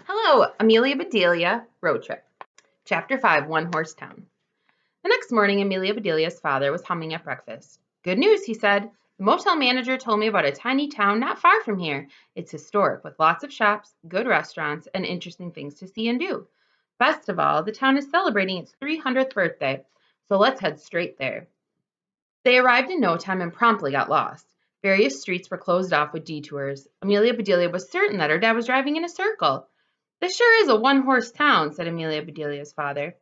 Hello, Amelia Bedelia Road Trip. Chapter 5, One Horse Town. The next morning, Amelia Bedelia's father was humming at breakfast. Good news, he said. The motel manager told me about a tiny town not far from here. It's historic, with lots of shops, good restaurants, and interesting things to see and do. Best of all, the town is celebrating its 300th birthday, so let's head straight there. They arrived in no time and promptly got lost. Various streets were closed off with detours. Amelia Bedelia was certain that her dad was driving in a circle. This sure is a one-horse town, said Amelia Bedelia's father.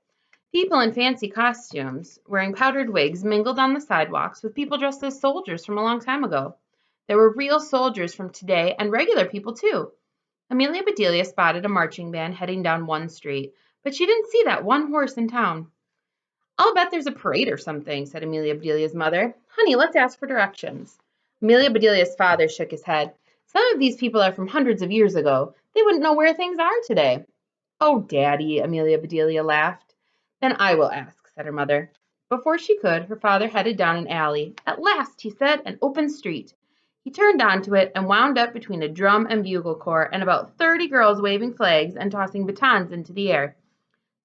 People in fancy costumes, wearing powdered wigs, mingled on the sidewalks with people dressed as soldiers from a long time ago. There were real soldiers from today and regular people, too. Amelia Bedelia spotted a marching band heading down one street, but she didn't see that one horse in town. I'll bet there's a parade or something, said Amelia Bedelia's mother. Honey, let's ask for directions. Amelia Bedelia's father shook his head. Some of these people are from hundreds of years ago. They wouldn't know where things are today. Oh, Daddy, Amelia Bedelia laughed. Then I will ask, said her mother. Before she could, her father headed down an alley. At last, he said, an open street. He turned onto it and wound up between a drum and bugle corps and about 30 girls waving flags and tossing batons into the air.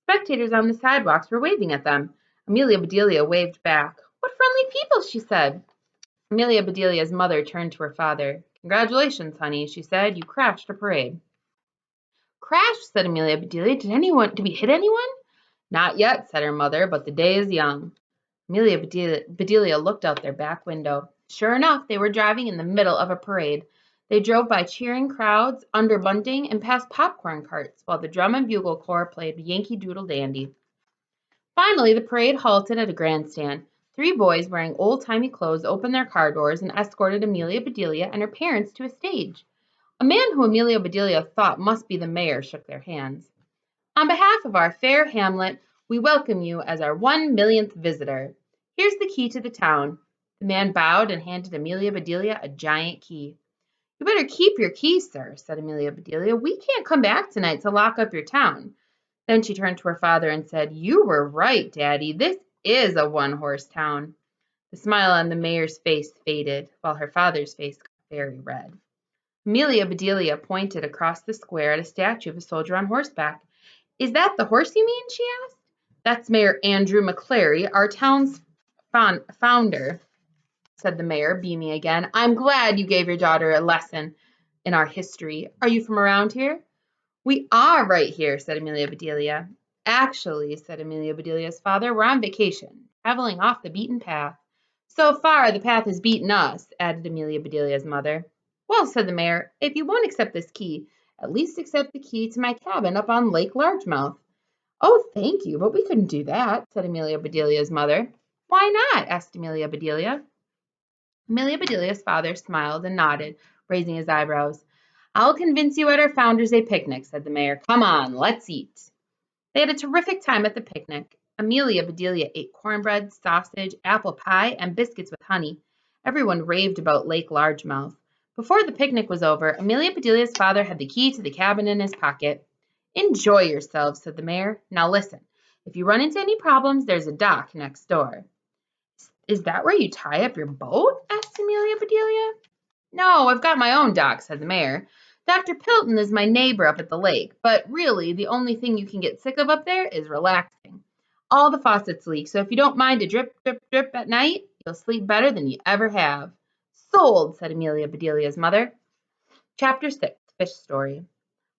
Spectators on the sidewalks were waving at them. Amelia Bedelia waved back. What friendly people, she said. Amelia Bedelia's mother turned to her father. Congratulations, honey, she said. You crashed a parade. Crashed, said Amelia Bedelia. Did we hit anyone? Not yet, said her mother, but the day is young. Amelia Bedelia looked out their back window. Sure enough, they were driving in the middle of a parade. They drove by cheering crowds, under bunting, and past popcorn carts, while the drum and bugle corps played Yankee Doodle Dandy. Finally, the parade halted at a grandstand. 3 boys wearing old-timey clothes opened their car doors and escorted Amelia Bedelia and her parents to a stage. A man who Amelia Bedelia thought must be the mayor shook their hands. On behalf of our fair hamlet, we welcome you as our 1 millionth visitor. Here's the key to the town. The man bowed and handed Amelia Bedelia a giant key. You better keep your key, sir, said Amelia Bedelia. We can't come back tonight to lock up your town. Then she turned to her father and said, You were right, Daddy. This is a one-horse town. The smile on the mayor's face faded, while her father's face got very red. Amelia Bedelia pointed across the square at a statue of a soldier on horseback. Is that the horse you mean? She asked. That's Mayor Andrew McClary, our town's founder, said the mayor, beaming again. I'm glad you gave your daughter a lesson in our history. Are you from around here? We are right here, said Amelia Bedelia. Actually, said Amelia Bedelia's father, we're on vacation, traveling off the beaten path. So far, the path has beaten us, added Amelia Bedelia's mother. Well, said the mayor, if you won't accept this key, at least accept the key to my cabin up on Lake Largemouth. Oh, thank you, but we couldn't do that, said Amelia Bedelia's mother. Why not? Asked Amelia Bedelia. Amelia Bedelia's father smiled and nodded, raising his eyebrows. I'll convince you at our Founders' Day picnic, said the mayor. Come on, let's eat. They had a terrific time at the picnic. Amelia Bedelia ate cornbread, sausage, apple pie, and biscuits with honey. Everyone raved about Lake Largemouth. Before the picnic was over, Amelia Bedelia's father had the key to the cabin in his pocket. Enjoy yourselves, said the mayor. Now listen, if you run into any problems, there's a dock next door. Is that where you tie up your boat? Asked Amelia Bedelia. No, I've got my own dock, said the mayor. Dr. Pilton is my neighbor up at the lake, but really the only thing you can get sick of up there is relaxing. All the faucets leak, so if you don't mind a drip, drip, drip at night, you'll sleep better than you ever have. Sold, said Amelia Bedelia's mother. Chapter 6, Fish Story.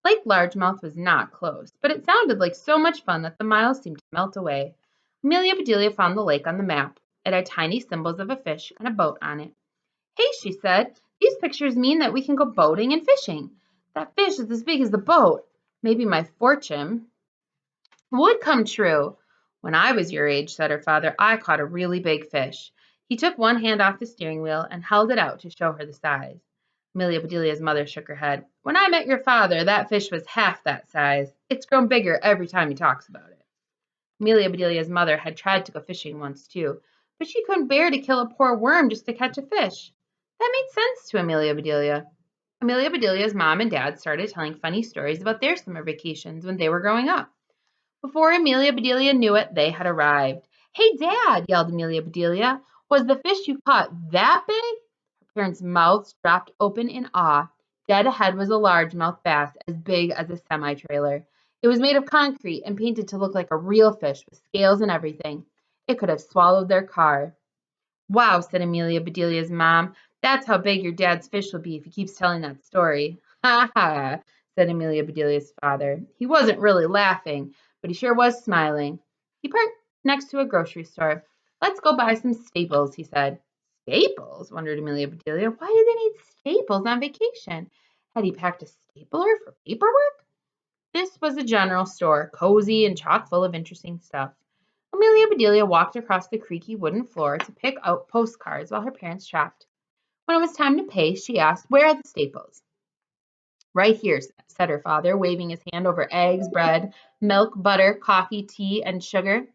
Lake Largemouth was not close, but it sounded like so much fun that the miles seemed to melt away. Amelia Bedelia found the lake on the map. It had tiny symbols of a fish and a boat on it. Hey, she said, these pictures mean that we can go boating and fishing. That fish is as big as the boat. Maybe my fortune would come true. When I was your age, said her father, I caught a really big fish. He took one hand off the steering wheel and held it out to show her the size. Amelia Bedelia's mother shook her head. When I met your father, that fish was half that size. It's grown bigger every time he talks about it. Amelia Bedelia's mother had tried to go fishing once, too, but she couldn't bear to kill a poor worm just to catch a fish. That made sense to Amelia Bedelia. Amelia Bedelia's mom and dad started telling funny stories about their summer vacations when they were growing up. Before Amelia Bedelia knew it, they had arrived. Hey, Dad, yelled Amelia Bedelia. Was the fish you caught that big? Her parents' mouths dropped open in awe. Dead ahead was a largemouth bass as big as a semi-trailer. It was made of concrete and painted to look like a real fish with scales and everything. It could have swallowed their car. Wow, said Amelia Bedelia's mom. That's how big your dad's fish will be if he keeps telling that story. Ha ha, said Amelia Bedelia's father. He wasn't really laughing, but he sure was smiling. He parked next to a grocery store. Let's go buy some staples, he said. Staples? Wondered Amelia Bedelia. Why did they need staples on vacation? Had he packed a stapler for paperwork? This was a general store, cozy and chock full of interesting stuff. Amelia Bedelia walked across the creaky wooden floor to pick out postcards while her parents shopped. When it was time to pay, she asked, "Where are the staples?" "Right here," said her father, waving his hand over eggs, bread, milk, butter, coffee, tea, and sugar.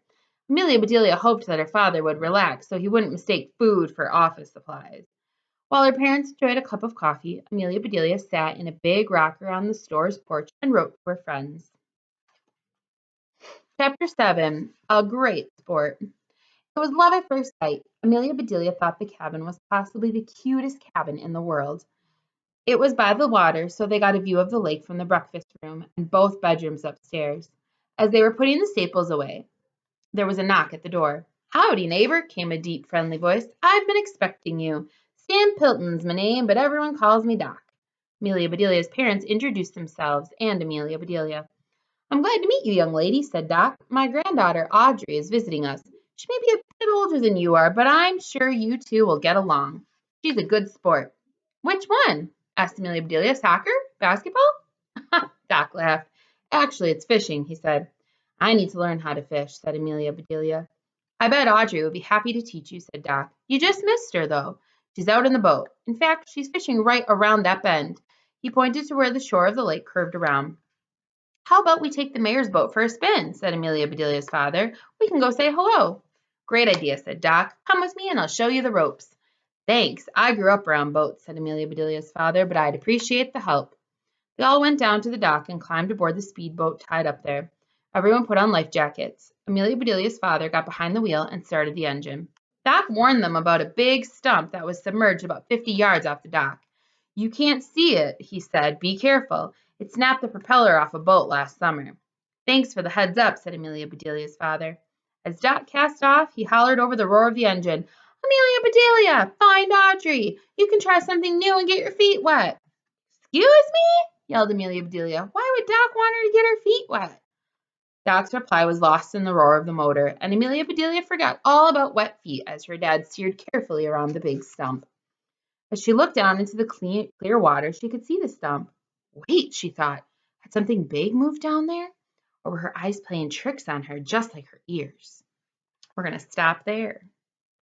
Amelia Bedelia hoped that her father would relax so he wouldn't mistake food for office supplies. While her parents enjoyed a cup of coffee, Amelia Bedelia sat in a big rocker on the store's porch and wrote to her friends. Chapter 7. A Great Sport. It was love at first sight. Amelia Bedelia thought the cabin was possibly the cutest cabin in the world. It was by the water, so they got a view of the lake from the breakfast room and both bedrooms upstairs. As they were putting the staples away, there was a knock at the door. "Howdy, neighbor," came a deep, friendly voice. "I've been expecting you. Sam Pilton's my name, but everyone calls me Doc." Amelia Bedelia's parents introduced themselves and Amelia Bedelia. "I'm glad to meet you, young lady," said Doc. "My granddaughter, Audrey, is visiting us. She may be a bit older than you are, but I'm sure you two will get along. She's a good sport." "Which one?" asked Amelia Bedelia. "Soccer? Basketball?" Doc laughed. "Actually, it's fishing," he said. "I need to learn how to fish," said Amelia Bedelia. "I bet Audrey would be happy to teach you," said Doc. "You just missed her, though. She's out in the boat. In fact, she's fishing right around that bend." He pointed to where the shore of the lake curved around. "How about we take the mayor's boat for a spin?" said Amelia Bedelia's father. "We can go say hello." "Great idea," said Doc. "Come with me and I'll show you the ropes." "Thanks. I grew up around boats," said Amelia Bedelia's father, "but I'd appreciate the help." They all went down to the dock and climbed aboard the speedboat tied up there. Everyone put on life jackets. Amelia Bedelia's father got behind the wheel and started the engine. Doc warned them about a big stump that was submerged about 50 yards off the dock. "You can't see it," he said. "Be careful. It snapped the propeller off a boat last summer." "Thanks for the heads up," said Amelia Bedelia's father. As Doc cast off, he hollered over the roar of the engine, "Amelia Bedelia, find Audrey. You can try something new and get your feet wet." "Excuse me?" yelled Amelia Bedelia. "Why would Doc want her to get her feet wet?" Doc's reply was lost in the roar of the motor, and Amelia Bedelia forgot all about wet feet as her dad steered carefully around the big stump. As she looked down into the clear water, she could see the stump. Wait, she thought, had something big moved down there? Or were her eyes playing tricks on her just like her ears? We're going to stop there.